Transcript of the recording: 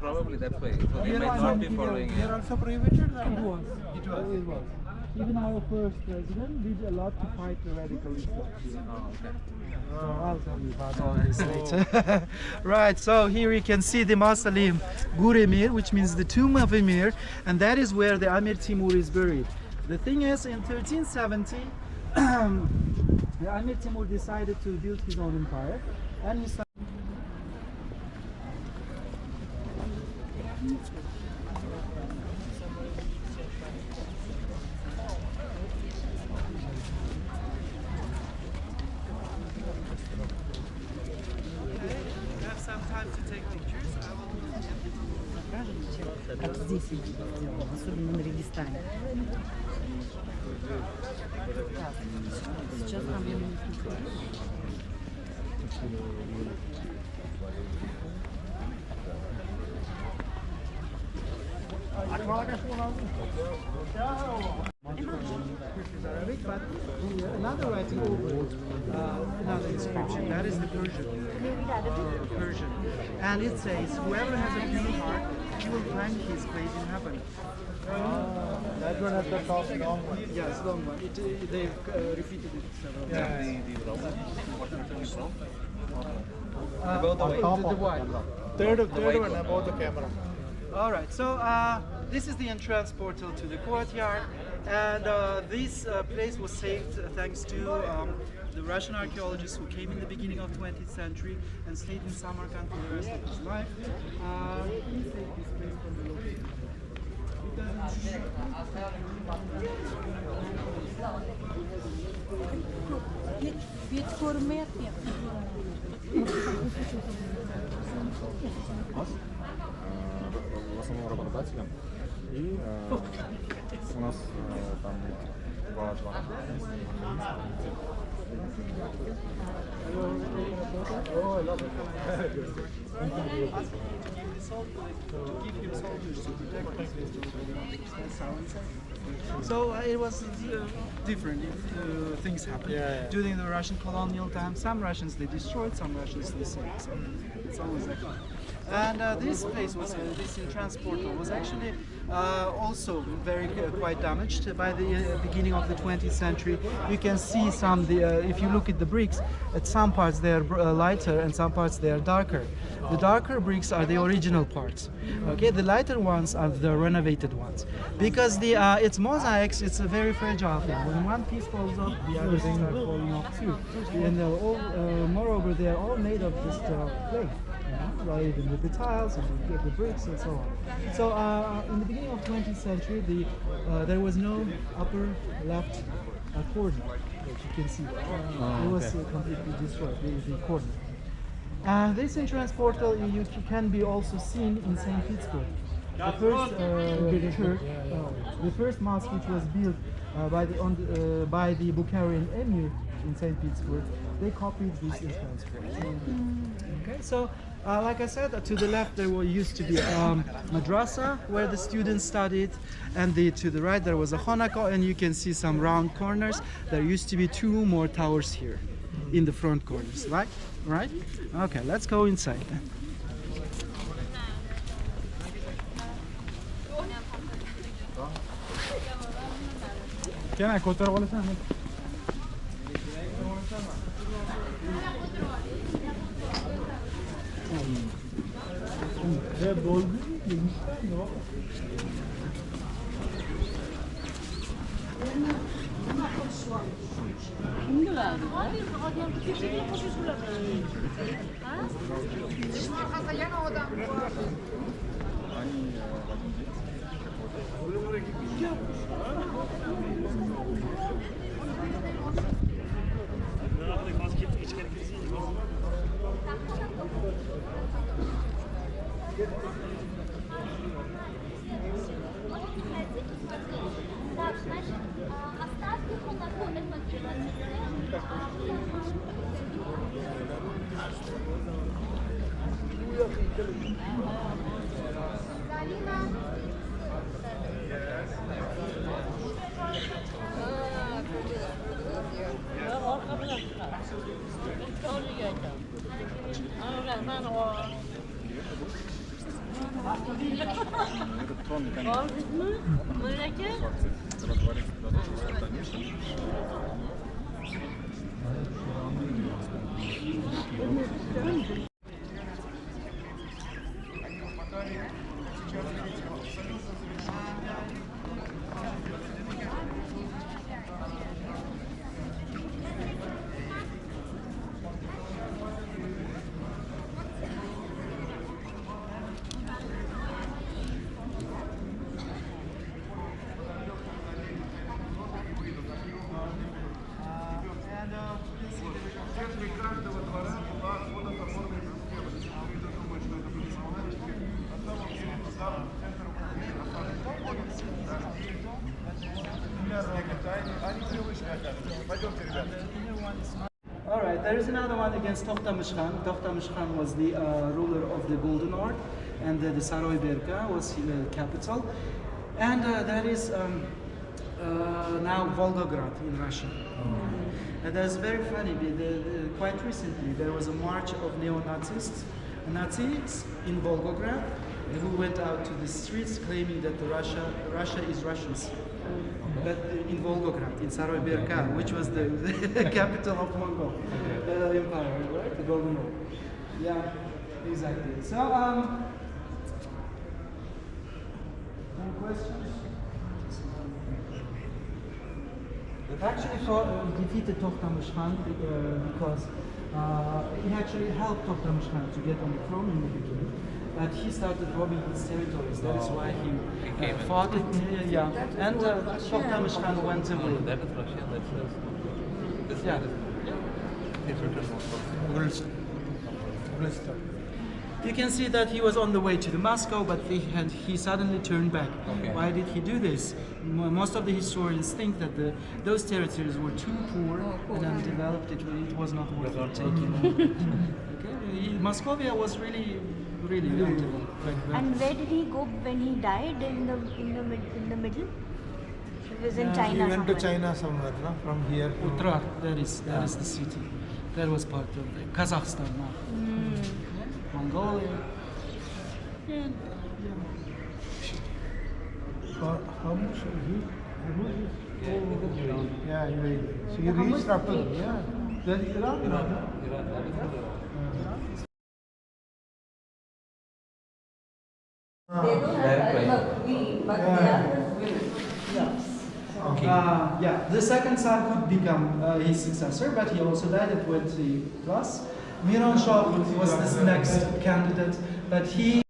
Probably that's why. So they might not be following it. Also prohibited? It was. It was. Even our first president did a lot to fight the radical Islam. Oh, okay. I'll tell you about this later. Right, so here you can see the Mausoleum Gur Emir, which means the tomb of Emir, and that is where the Amir Timur is buried. The thing is, in 1370, the Amir Timur decided to build his own empire, and he started. Some time to take pictures. Как здесь сделано, особенно на Регистане. Сейчас там Arabic, but another writing over another inscription. That is the Persian. And it says, whoever has a pure heart, he will find his place in heaven. That one at the top, long one. Yes, long one. They've repeated it several times. About the white. Third one about the camera. All right, so this is the entrance portal to the courtyard, and this place was saved thanks to the Russian archaeologist who came in the beginning of 20th century and stayed in Samarkand for the rest of his life. He saved this place from the locals. В основном работодателем. И у нас там два So it was different. Things happened during the Russian colonial time. Some Russians they destroyed, some Russians they saved. So it's always like that. And this place was this entrance portal was actually also very quite damaged by the beginning of the 20th century. You can see some if you look at the bricks, at some parts they are lighter and some parts they are darker. The darker bricks are the original parts. Okay, the lighter ones are the renovated ones because it's mosaics. It's a very fragile thing. When one piece falls off, the others start falling off too. And moreover, they are all made of just clay. Rather than with the tiles and the bricks and so on. So in the beginning of 20th century, there was no upper left corner that you can see. It was completely destroyed. The corner. This entrance portal can be also seen in St. Petersburg. The first church, the first mosque which was built by the Bukharian emir in St. Petersburg, they copied this entrance portal. Okay, so like I said, to the left there used to be a madrasa where the students studied, and to the right there was a honaka, and you can see some round corners. There used to be 2 more towers here in the front corners, right? Right? Okay, let's go inside then. Can I go to all the All right, there is another one against Toxtamış Khan. Toxtamış Khan was the ruler of the Golden Horde, and the Saroy-Berka was capital. And that is now Volgograd in Russia. And that's very funny. Quite recently, there was a march of Nazis in Volgograd who went out to the streets claiming that Russia is Russians. But in Volgograd, in Saroy-Berka, which was the capital of Mongol Empire, right? The Golden Horde. Yeah, exactly. So, any questions? Actually, defeated Toxtamış Khan because he actually helped Toxtamış Khan to get on the throne in the beginning. But he started robbing his territories. That is why he fought it. Yeah, and Toxtamış Khan went away. That is Russia. That's Yeah. it's written You can see that he was on the way to the Moscow, but he suddenly turned back. Okay. Why did he do this? Most of the historians think that those territories were too poor and undeveloped. It was not worth taking. Okay, Moscovia was really undeveloped. And where did he go when he died? In the middle? It was in China. He went to somewhere. China somewhere, no? From here to... Utrar, that is the city. That was part of Kazakhstan now. Mongolia. And, How much he? Yeah, so he reached after, yeah. Then Iran? The second son could become his successor, but he also died at 20 plus. Miran Shah was this next candidate, but he